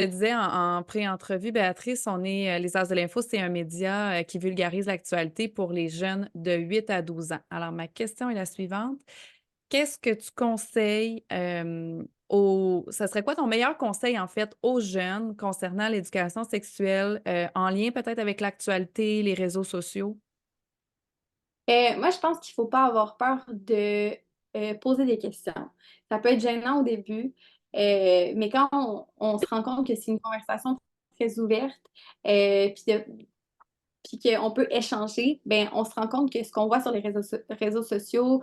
te disais en pré-entrevue, Béatrice, on est, Les As de l'info, c'est un média, qui vulgarise l'actualité pour les jeunes de 8 à 12 ans. Alors ma question est la suivante: qu'est-ce que tu conseilles, aux ça serait quoi ton meilleur conseil, en fait, aux jeunes concernant l'éducation sexuelle, en lien peut-être avec l'actualité, les réseaux sociaux? Moi, je pense qu'il faut pas avoir peur de, poser des questions. Ça peut être gênant au début, mais quand on se rend compte que c'est une conversation très ouverte, puis qu'on peut échanger, ben on se rend compte que ce qu'on voit sur les réseaux sociaux,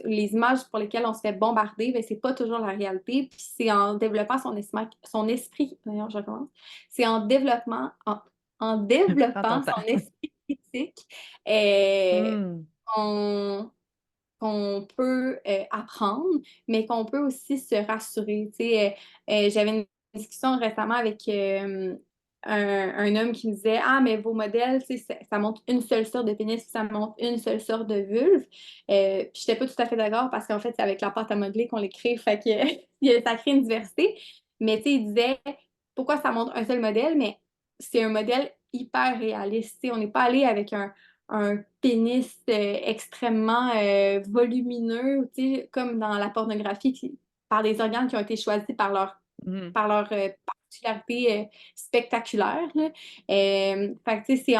les images pour lesquelles on se fait bombarder, ben c'est pas toujours la réalité. Puis c'est en développant son esprit, voyons, je recommence. C'est en Prends ton développant temps. son esprit critique, euh, Mmh. qu'on qu'on peut, apprendre, mais qu'on peut aussi se rassurer. Tu sais, j'avais une discussion récemment avec, un homme qui me disait: «Ah, mais vos modèles, tu sais, ça montre une seule sorte de pénis, ça montre une seule sorte de vulve». Puis j'étais pas tout à fait d'accord parce qu'en fait, c'est avec la pâte à modeler qu'on les crée, fait que ça crée une diversité. Mais tu sais, il disait: «Pourquoi ça montre un seul modèle?» Mais c'est un modèle hyper réaliste, tu sais, on n'est pas allé avec un pénis extrêmement volumineux, tu sais, comme dans la pornographie, par des organes qui ont été choisis Mmh. par leur particularité spectaculaire. Là. Fait que, tu sais,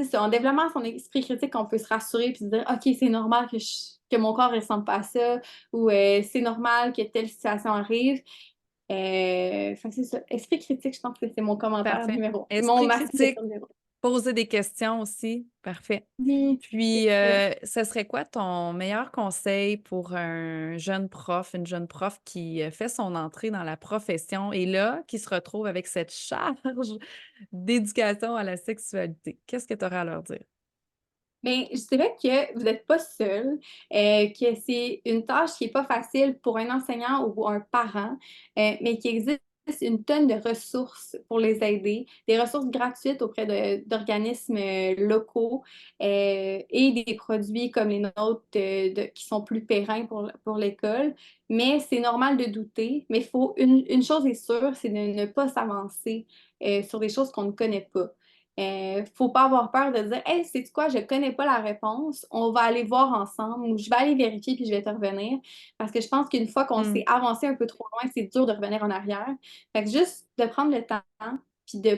c'est en développant son esprit critique qu'on peut se rassurer puis se dire, OK, c'est normal que mon corps ne ressemble pas à ça, ou c'est normal que telle situation arrive. Fait que c'est ça. Esprit critique, je pense que c'est mon commentaire Parfait. numéro, Esprit ma critique, suggestion numéro. poser des questions aussi, parfait. Oui, c'est Puis, ça. ce serait quoi ton meilleur conseil pour un jeune prof, une jeune prof qui, fait son entrée dans la profession et là, qui se retrouve avec cette charge d'éducation à la sexualité? Qu'est-ce que tu aurais à leur dire? Mais je dirais que vous n'êtes pas seul, que c'est une tâche qui est pas facile pour un enseignant ou un parent, mais qu'il existe une tonne de ressources pour les aider, des ressources gratuites auprès d'organismes locaux, et des produits comme les nôtres qui sont plus pérennes pour l'école. Mais c'est normal de douter, mais une chose est sûre, c'est de ne pas s'avancer sur des choses qu'on ne connaît pas. Faut pas avoir peur de dire: «Hey, sais-tu quoi? Je connais pas la réponse, on va aller voir ensemble» ou «Je vais aller vérifier puis je vais te revenir». Parce que je pense qu'une fois qu'on s'est Mmh. avancé un peu trop loin, c'est dur de revenir en arrière. Fait que juste de prendre le temps puis de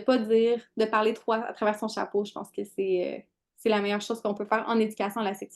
parler trop à travers son chapeau, je pense que c'est la meilleure chose qu'on peut faire en éducation à la sexualité.